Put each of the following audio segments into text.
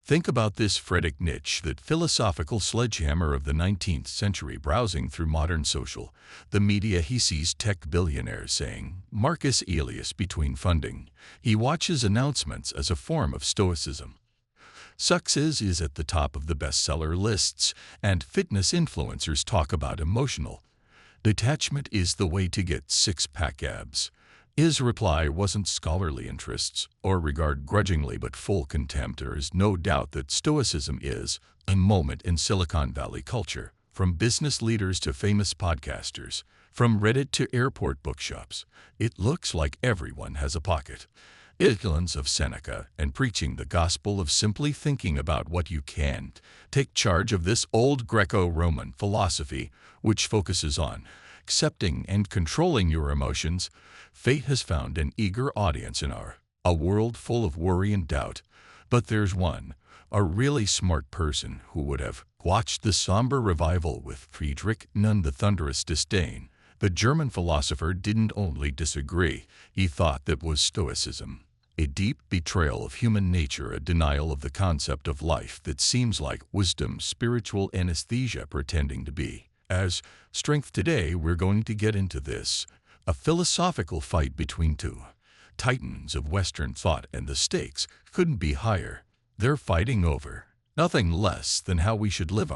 Think about this Friedrich Nietzsche, that philosophical sledgehammer of the 19th century, browsing through modern social. The media, he sees tech billionaires saying, Marcus Aurelius between funding. He watches announcements as a form of Stoicism. Success is at the top of the bestseller lists, and fitness influencers talk about emotional detachment is the way to get six-pack abs. His reply wasn't scholarly interests or regard grudgingly but full contempt. There is no doubt that Stoicism is a moment in Silicon Valley culture, from business leaders to famous podcasters, from Reddit to airport bookshops. It looks like everyone has a pocket. Ignorance of Seneca and preaching the gospel of simply thinking about what you can. Take charge of this old Greco-Roman philosophy, which focuses on accepting and controlling your emotions. Fate has found an eager audience in a world full of worry and doubt. But there's one, a really smart person, who would have watched the somber revival with Friedrich Nietzsche, the thunderous disdain. The German philosopher didn't only disagree, he thought that was Stoicism. A deep betrayal of human nature, a denial of the concept of life that seems like wisdom, spiritual anesthesia pretending to be as strength. Today we're going to get into this, a philosophical fight between two titans of Western thought, and the stakes couldn't be higher. They're fighting over nothing less than how we should live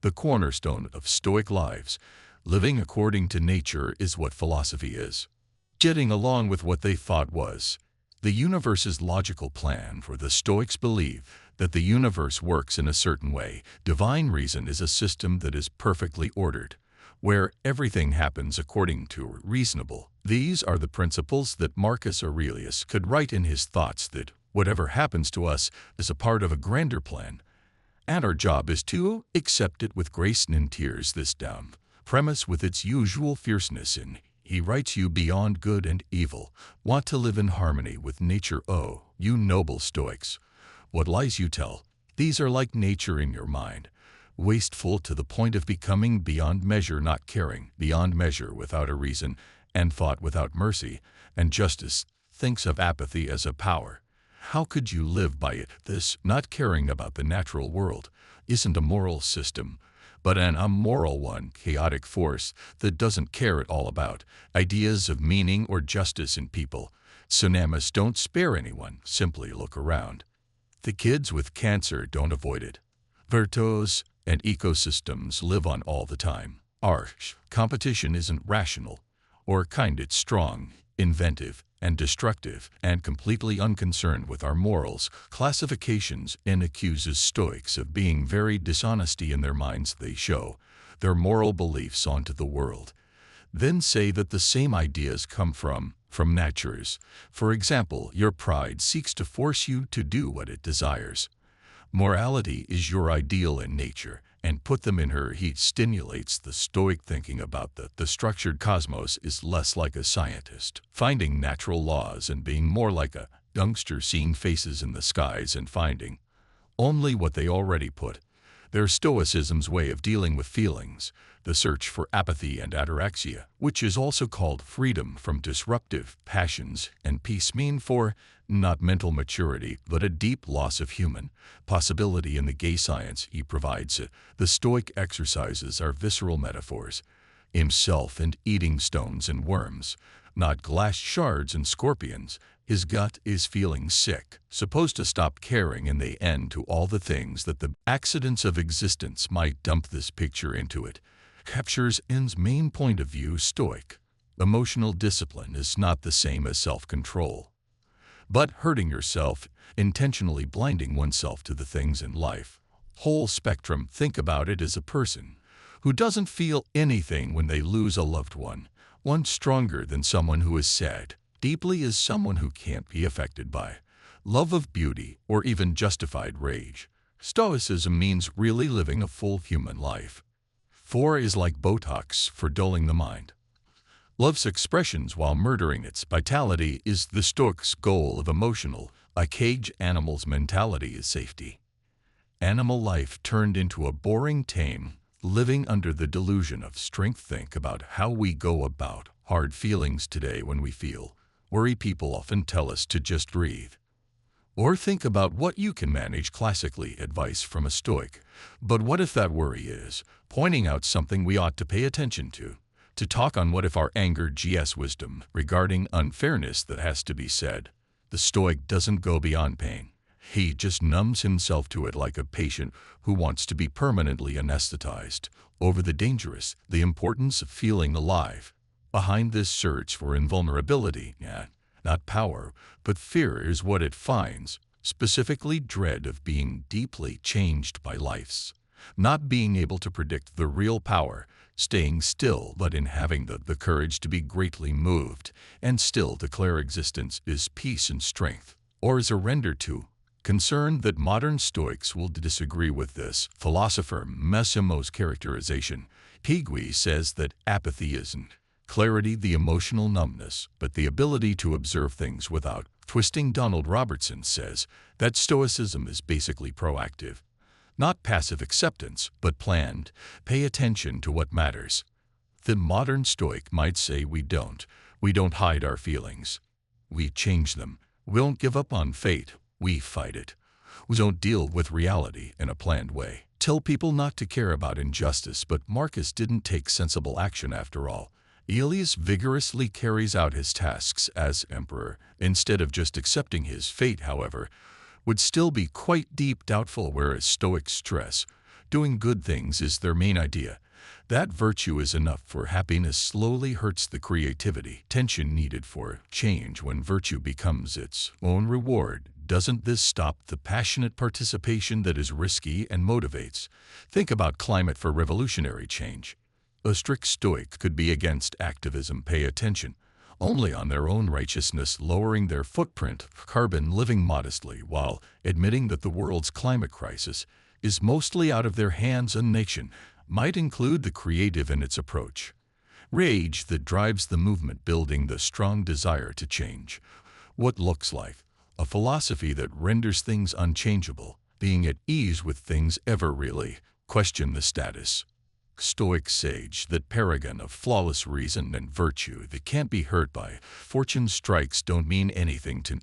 the cornerstone of Stoic lives. Living according to nature is what philosophy is. Getting along with what they thought was the universe's logical plan. For the Stoics believe that the universe works in a certain way. Divine reason is a system that is perfectly ordered, where everything happens according to reasonable. These are the principles that Marcus Aurelius could write in his thoughts, that whatever happens to us is a part of a grander plan, and our job is to accept it with grace and tears. This down premise with its usual fierceness in he writes, you beyond good and evil want to live in harmony with nature. Oh, you noble Stoics, what lies you tell! These are like nature in your mind, wasteful to the point of becoming beyond measure, not caring beyond measure without a reason, and thought without mercy and justice. Thinks of apathy as a power. How could you live by it? This not caring about the natural world isn't a moral system, but an immoral one, chaotic force that doesn't care at all about ideas of meaning or justice in people. Tsunamis don't spare anyone, simply look around. The kids with cancer don't avoid it. Virtues and ecosystems live on all the time. Our competition isn't rational or kind, it's strong, inventive, and destructive, and completely unconcerned with our morals, classifications, and accuses Stoics of being very dishonesty in their minds. They show their moral beliefs onto the world, then say that the same ideas come from natures. For example, your pride seeks to force you to do what it desires. Morality is your ideal in nature, and put them in her. He stimulates the Stoic thinking about the structured cosmos is less like a scientist finding natural laws and being more like a youngster seeing faces in the skies and finding only what they already put. Their Stoicism's way of dealing with feelings, the search for apathy and ataraxia, which is also called freedom from disruptive passions, and peace, mean for not mental maturity, but a deep loss of human possibility. In the gay science he provides the Stoic exercises are visceral metaphors, himself and eating stones and worms, not glass shards and scorpions. His gut is feeling sick, supposed to stop caring, and they end to all the things that the accidents of existence might dump. This picture into it captures N's main point of view. Stoic emotional discipline is not the same as self-control, but hurting yourself, intentionally blinding oneself to the things in life. Whole spectrum. Think about it as a person who doesn't feel anything when they lose a loved one. One stronger than someone who is sad deeply is someone who can't be affected by love of beauty or even justified rage. Stoicism means really living a full human life. 4 is like Botox for dulling the mind. Love's expressions while murdering its vitality is the Stoic's goal of emotional. A cage animal's mentality is safety. Animal life turned into a boring, tame, living under the delusion of strength. Think about how we go about hard feelings today. When we feel worry, people often tell us to just breathe. Or think about what you can manage classically, advice from a Stoic. But what if that worry is pointing out something we ought to pay attention to? To talk on what if our anger gs wisdom regarding unfairness that has to be said. The Stoic doesn't go beyond pain. He just numbs himself to it like a patient who wants to be permanently anesthetized. Over the dangerous, the importance of feeling alive. Behind this search for invulnerability, not power, but fear is what it finds, specifically dread of being deeply changed by life's. Not being able to predict the real power, staying still but in having the courage to be greatly moved, and still declare existence is peace and strength, or is a render to. Concerned that modern Stoics will disagree with this, philosopher Massimo's characterization, Pigui says that apathy isn't clarity, the emotional numbness, but the ability to observe things without twisting. Donald Robertson says that Stoicism is basically proactive. Not passive acceptance, but planned. Pay attention to what matters. The modern Stoic might say we don't hide our feelings. We change them. We don't give up on fate. We fight it. We don't deal with reality in a planned way. Tell people not to care about injustice, but Marcus didn't take sensible action after all. Aelius vigorously carries out his tasks as emperor, instead of just accepting his fate, however, would still be quite deep doubtful, whereas Stoics stress doing good things is their main idea. That virtue is enough for happiness slowly hurts the creativity, tension needed for change when virtue becomes its own reward. Doesn't this stop the passionate participation that is risky and motivates? Think about climate for revolutionary change. A strict Stoic could be against activism, pay attention only on their own righteousness, lowering their footprint of carbon, living modestly while admitting that the world's climate crisis is mostly out of their hands. A nation might include the creative in its approach. Rage that drives the movement, building the strong desire to change. What looks like a philosophy that renders things unchangeable, being at ease with things ever really question the status. Stoic sage, that paragon of flawless reason and virtue that can't be hurt by fortune's strikes, don't mean anything to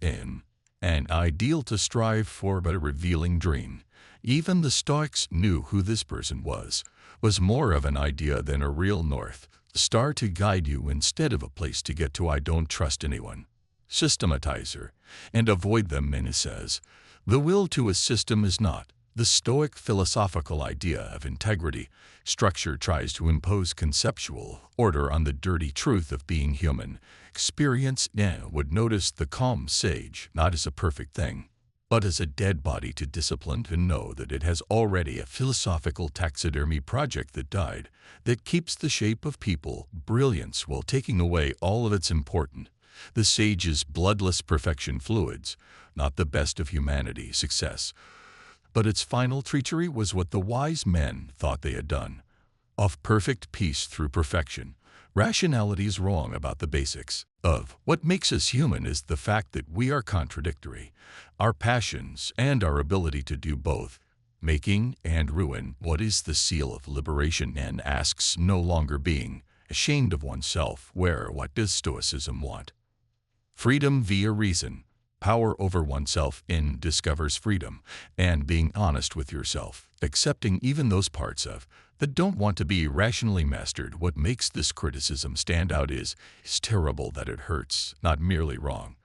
an ideal to strive for, but a revealing dream. Even the Stoics knew who this person was more of an idea than a real north star to guide you instead of a place to get to. I don't trust anyone. Systematizer and avoid them, Menes says. The will to a system is not. The Stoic philosophical idea of integrity, structure tries to impose conceptual order on the dirty truth of being human. Experience would notice the calm sage not as a perfect thing, but as a dead body to discipline, to know that it has already a philosophical taxidermy project that died, that keeps the shape of people, brilliance, while taking away all of its important. The sage's bloodless perfection fluids, not the best of humanity, success. But its final treachery was what the wise men thought they had done. Of perfect peace through perfection. Rationality is wrong about the basics of what makes us human is the fact that we are contradictory. Our passions and our ability to do both, making and ruin. What is the seal of liberation? And asks no longer being ashamed of oneself. What does Stoicism want? Freedom via reason. Power over oneself discovers freedom, and being honest with yourself, accepting even those parts of that don't want to be rationally mastered. What makes this criticism stand out is terrible that it hurts, not merely wrong,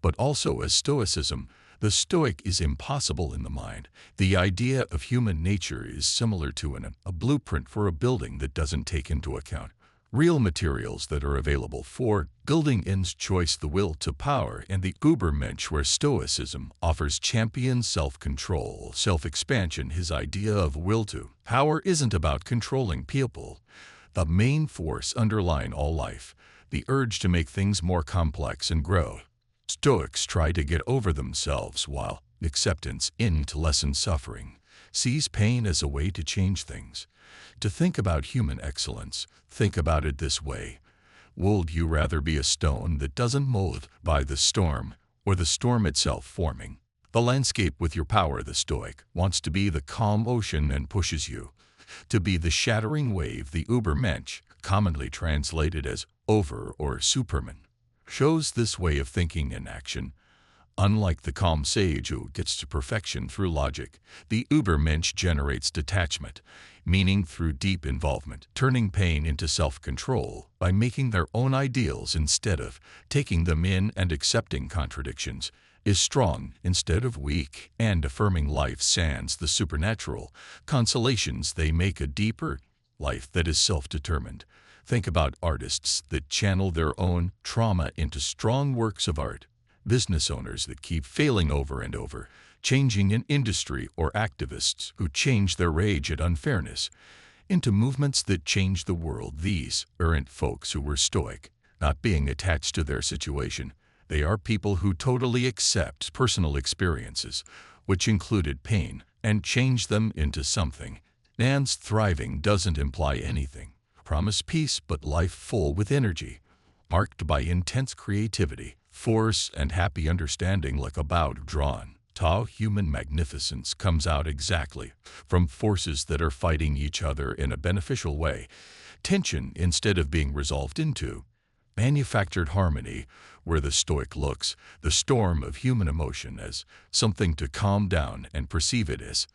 but also as Stoicism. The Stoic is impossible in the mind. The idea of human nature is similar to a blueprint for a building that doesn't take into account real materials that are available for building. Ends choice, the will to power, and the Übermensch, where Stoicism offers champion self-control, self-expansion. His idea of will to power isn't about controlling people. The main force underlying all life, the urge to make things more complex and grow. Stoics try to get over themselves, while acceptance to lessen suffering, sees pain as a way to change things. To think about human excellence, think about it this way. Would you rather be a stone that doesn't mold by the storm, or the storm itself forming the landscape with your power? The Stoic wants to be the calm ocean and pushes you to be the shattering wave. The Übermensch, commonly translated as over or superman, shows this way of thinking in action. Unlike the calm sage who gets to perfection through logic, the Übermensch generates detachment, meaning through deep involvement, turning pain into self-control by making their own ideals instead of taking them in and accepting contradictions, is strong instead of weak, and affirming life sans the supernatural consolations they make a deeper life that is self-determined. Think about artists that channel their own trauma into strong works of art. Business owners that keep failing over and over, changing an industry, or activists who change their rage at unfairness into movements that change the world. These aren't folks who were stoic, not being attached to their situation. They are people who totally accept personal experiences, which included pain, and change them into something. Nan's thriving doesn't imply anything. Promise peace but life full with energy, marked by intense creativity, force, and happy understanding like a bow drawn. Tao human magnificence comes out exactly from forces that are fighting each other in a beneficial way, tension instead of being resolved into manufactured harmony, where the Stoic looks the storm of human emotion as something to calm down and perceive it as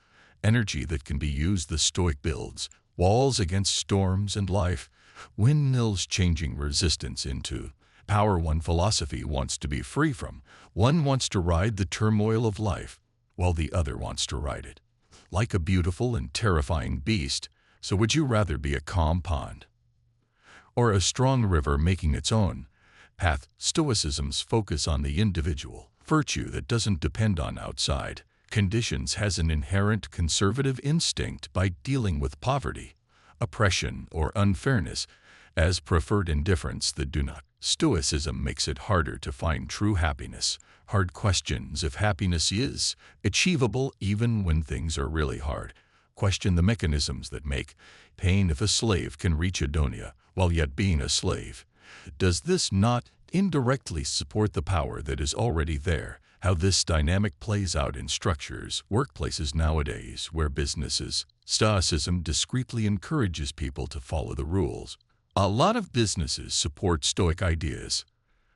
energy that can be used. The Stoic builds walls against storms and life, windmills changing resistance into power. One philosophy wants to be free from, one wants to ride the turmoil of life, while the other wants to ride it like a beautiful and terrifying beast. So would you rather be a calm pond or a strong river making its own path? Stoicism's focus on the individual virtue that doesn't depend on outside conditions has an inherent conservative instinct by dealing with poverty, oppression, or unfairness as preferred indifference that do not. Stoicism makes it harder to find true happiness. Hard questions if happiness is achievable even when things are really hard. Question the mechanisms that make pain. If a slave can reach Adonia while yet being a slave, does this not indirectly support the power that is already there? How this dynamic plays out in structures, workplaces nowadays, where businesses. Stoicism discreetly encourages people to follow the rules. A lot of businesses support Stoic ideas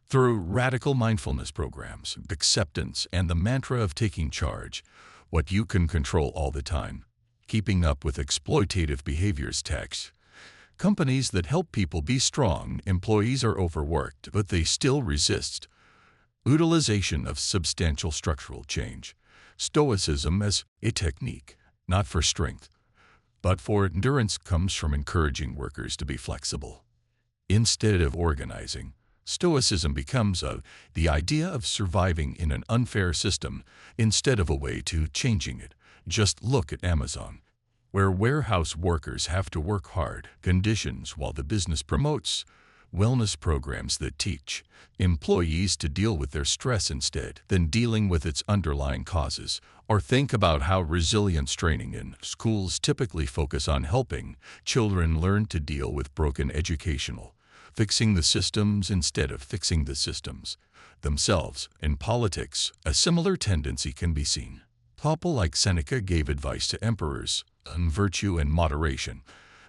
through radical mindfulness programs, acceptance, and the mantra of taking charge, what you can control all the time, keeping up with exploitative behaviors. Text. Companies that help people be strong, employees are overworked, but they still resist. Utilization of substantial structural change. Stoicism as a technique, not for strength, but for endurance, comes from encouraging workers to be flexible. Instead of organizing, Stoicism becomes the idea of surviving in an unfair system instead of a way to changing it. Just look at Amazon, where warehouse workers have to work hard conditions while the business promotes wellness programs that teach employees to deal with their stress instead than dealing with its underlying causes. Or think about how resilience training in schools typically focus on helping children learn to deal with broken educational, fixing the systems instead of fixing the systems themselves. In politics, a similar tendency can be seen. People like Seneca gave advice to emperors on virtue and moderation,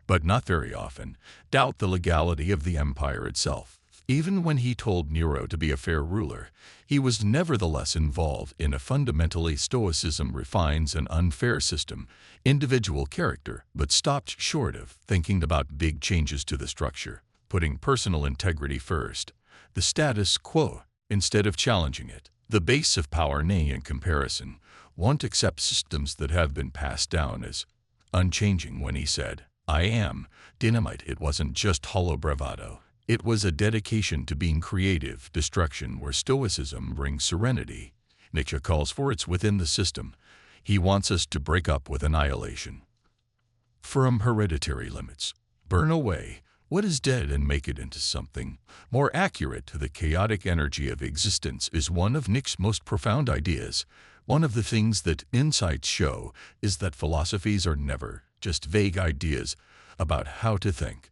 but not very often doubt the legality of the empire itself. Even when he told Nero to be a fair ruler, he was nevertheless involved in a fundamentally. Stoicism refines an unfair system, individual character, but stopped short of thinking about big changes to the structure, putting personal integrity first, the status quo, instead of challenging it. The base of power, nay, in comparison, won't accept systems that have been passed down as unchanging. When he said, "I am dynamite," it wasn't just hollow bravado. It was a dedication to being creative. Destruction, where Stoicism brings serenity, Nietzsche calls for it's within the system. He wants us to break up with annihilation. From hereditary limits, burn away what is dead and make it into something more accurate. The chaotic energy of existence is one of Nietzsche's most profound ideas. One of the things that insights show is that philosophies are never just vague ideas about how to think,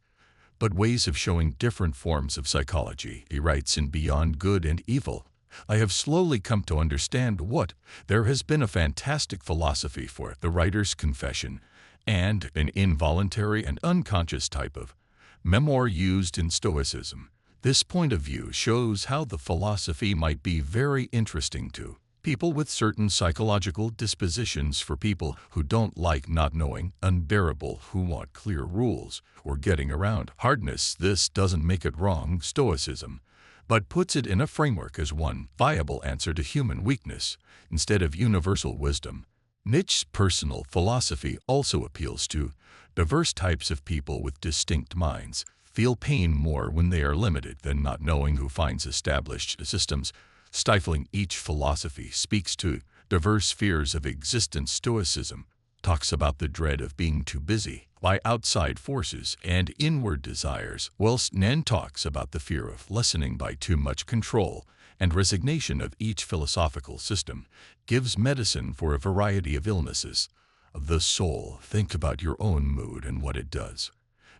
but ways of showing different forms of psychology. He writes in Beyond Good and Evil, "I have slowly come to understand what there has been a fantastic philosophy for the writer's confession and an involuntary and unconscious type of memoir used in Stoicism. This point of view shows how the philosophy might be very interesting to people with certain psychological dispositions, for people who don't like not knowing, unbearable, who want clear rules, or getting around hardness. This doesn't make it wrong, Stoicism, but puts it in a framework as one viable answer to human weakness instead of universal wisdom. Nietzsche's personal philosophy also appeals to diverse types of people with distinct minds, feel pain more when they are limited than not knowing, who finds established systems stifling. Each philosophy speaks to diverse spheres of existence. Stoicism talks about the dread of being too busy by outside forces and inward desires, whilst Nen talks about the fear of lessening by too much control and resignation. Of each philosophical system gives medicine for a variety of illnesses of the soul. Think about your own mood and what it does.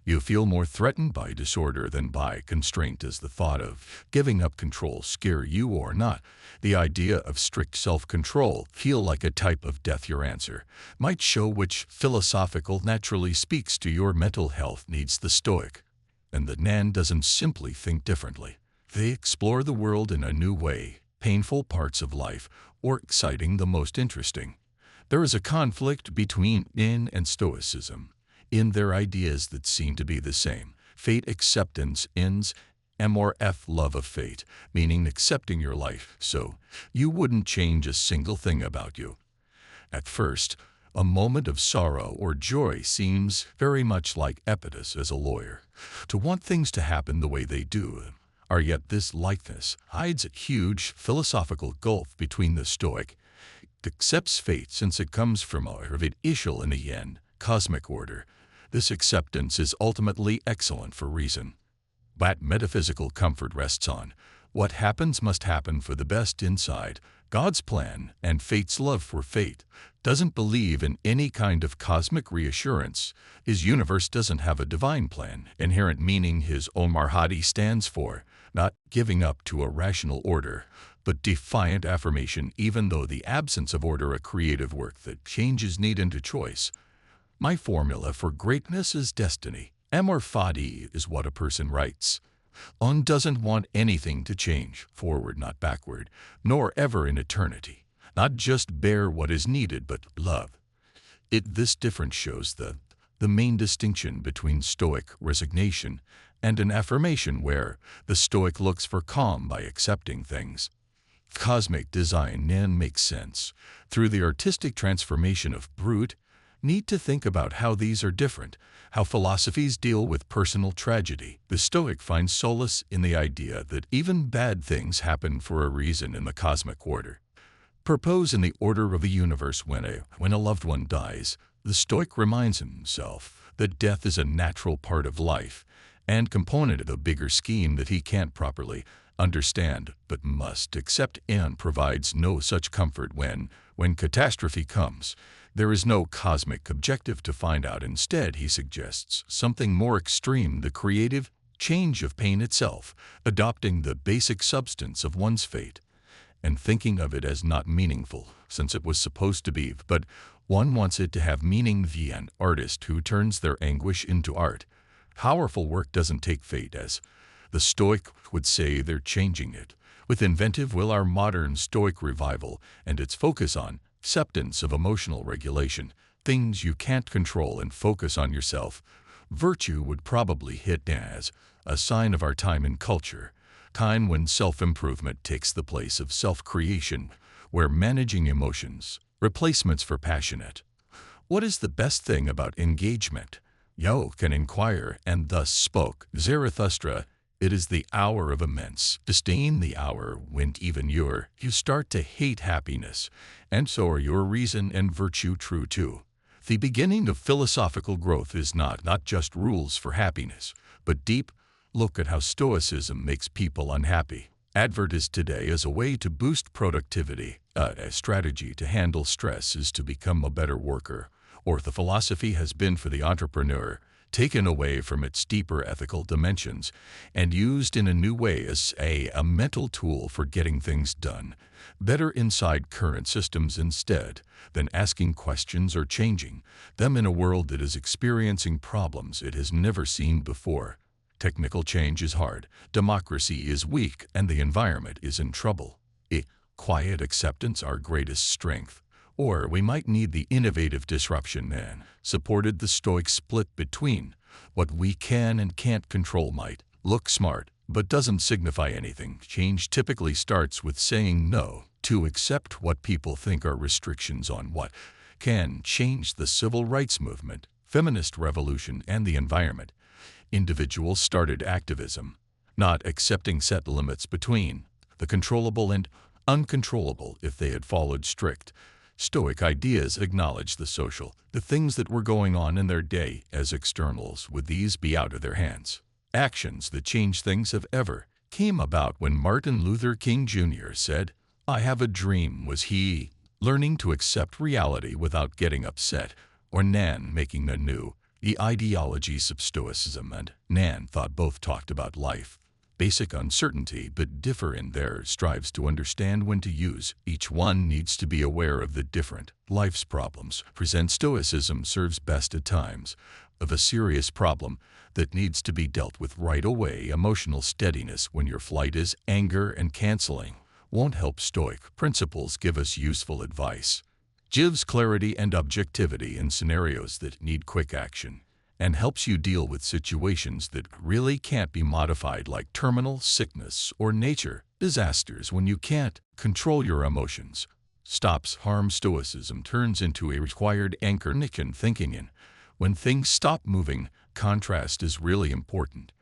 You feel more threatened by disorder than by constraint. Does the thought of giving up control scare you or not? The idea of strict self-control feel like a type of death? Your answer might show which philosophical naturally speaks to your mental health needs. The Stoic and the Nan doesn't simply think differently. They explore the world in a new way, painful parts of life, or exciting, the most interesting. There is a conflict between Nin and Stoicism in their ideas that seem to be the same. Fate acceptance ends, MRF love of fate, meaning accepting your life so you wouldn't change a single thing about you. At first, a moment of sorrow or joy seems very much like Epictetus as a lawyer, to want things to happen the way they do. Or yet this likeness hides a huge philosophical gulf between. The Stoic accepts fate since it comes from a initial in the end, cosmic order. This acceptance is ultimately excellent for reason. But metaphysical comfort rests on what happens must happen for the best inside God's plan, and fate's love for fate doesn't believe in any kind of cosmic reassurance. His universe doesn't have a divine plan, inherent meaning. His Omar Hadi stands for not giving up to a rational order, but defiant affirmation, even though the absence of order, a creative work that changes need into choice. My formula for greatness is destiny. Amor fati is what a person writes. One doesn't want anything to change, forward not backward, nor ever in eternity. Not just bear what is needed, but love. This difference shows the main distinction between Stoic resignation and an affirmation, where the Stoic looks for calm by accepting things. Cosmic design then makes sense. Through the artistic transformation of brute, need to think about how these are different, how philosophies deal with personal tragedy. The Stoic finds solace in the idea that even bad things happen for a reason in the cosmic order. Purpose in the order of the universe. When a loved one dies, the Stoic reminds himself that death is a natural part of life and component of a bigger scheme that he can't properly understand but must accept, and provides no such comfort when catastrophe comes. There is no cosmic objective to find out. Instead, he suggests something more extreme, the creative change of pain itself, adopting the basic substance of one's fate and thinking of it as not meaningful, since it was supposed to be, but one wants it to have meaning. An artist who turns their anguish into art. Powerful work doesn't take fate as the Stoic would say, they're changing it. With inventive will, our modern Stoic revival and its focus on acceptance of emotional regulation, things you can't control, and focus on yourself. Virtue would probably hit as a sign of our time and culture, time when self-improvement takes the place of self-creation, where managing emotions, replacements for passionate. What is the best thing about engagement? Yo can inquire, and thus spoke Zarathustra. It is the hour of immense disdain, the hour when even you start to hate happiness, and so are your reason and virtue true too. The beginning of philosophical growth is not just rules for happiness, but deep look at how Stoicism makes people unhappy. Advert is today as a way to boost productivity. A strategy to handle stress is to become a better worker. Or the philosophy has been for the entrepreneur, taken away from its deeper ethical dimensions and used in a new way as a mental tool for getting things done better inside current systems, instead than asking questions or changing them in a world that is experiencing problems it has never seen before. Technical change is hard, democracy is weak, and the environment is in trouble. Quiet acceptance our greatest strength. Or we might need the innovative disruption man, supported the Stoic split between what we can and can't control might look smart, but doesn't signify anything. Change typically starts with saying no to accept what people think are restrictions on what can change. The civil rights movement, feminist revolution, and the environment. Individuals started activism, not accepting set limits between the controllable and uncontrollable. If they had followed strict Stoic ideas, acknowledge the social, the things that were going on in their day as externals, would these be out of their hands? Actions that change things have ever came about when Martin Luther King Jr. said, "I have a dream." Was he learning to accept reality without getting upset, or Nan making anew the ideologies of Stoicism? And Nan thought both talked about life, basic uncertainty, but differ in their strives to understand when to use. Each one needs to be aware of the different life's problems present. Stoicism serves best at times of a serious problem that needs to be dealt with right away. Emotional steadiness when your flight is anger and canceling won't help. Stoic principles give us useful advice, gives clarity and objectivity in scenarios that need quick action, and helps you deal with situations that really can't be modified, like terminal sickness or nature disasters. When you can't control your emotions, stops harm. Stoicism turns into a required anchor Nietzschean thinking in when things stop moving. Contrast is really important.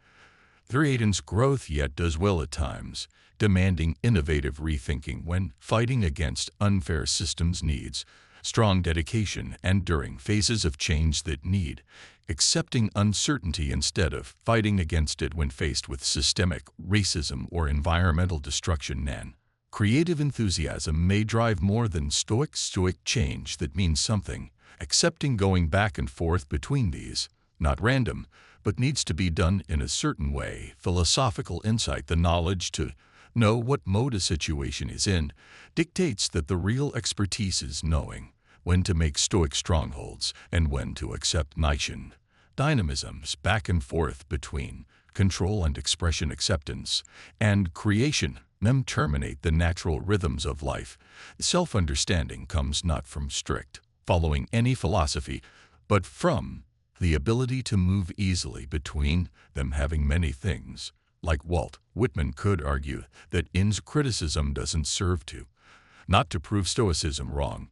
Creates growth, yet does will at times, demanding innovative rethinking when fighting against unfair systems. Needs strong dedication, and during phases of change that need accepting uncertainty instead of fighting against it when faced with systemic racism or environmental destruction. Nan creative enthusiasm may drive more than stoic change that means something, accepting going back and forth between these, not random, but needs to be done in a certain way. Philosophical insight, the knowledge to know what mode a situation is in, dictates that the real expertise is knowing when to make stoic strongholds and when to accept Nietzschean dynamisms. Back and forth between control and expression, acceptance and creation, terminate the natural rhythms of life. Self-understanding comes not from strict following any philosophy, but from the ability to move easily between them. Having many things, like Walt Whitman could argue that In's criticism doesn't serve to, not to prove Stoicism wrong,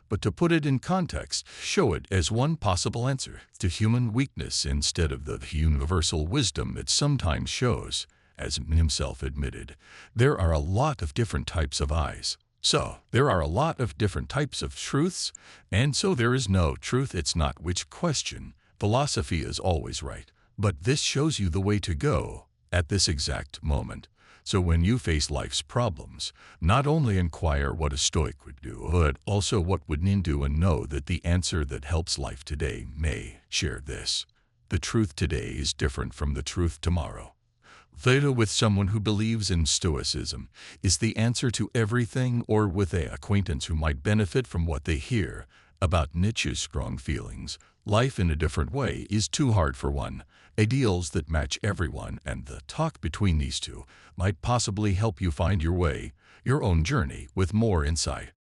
but to put it in context, show it as one possible answer to human weakness instead of the universal wisdom it sometimes shows. As himself admitted, there are a lot of different types of eyes. So, there are a lot of different types of truths, and so there is no truth. It's not which question. Philosophy is always right, but this shows you the way to go at this exact moment. So when you face life's problems, not only inquire what a Stoic would do, but also what would Nin do, and know that the answer that helps life today may share this. The truth today is different from the truth tomorrow. Theta with someone who believes in Stoicism is the answer to everything, or with an acquaintance who might benefit from what they hear about Nietzsche's strong feelings. Life in a different way is too hard for one. Ideals that match everyone, and the talk between these two might possibly help you find your way, your own journey with more insight.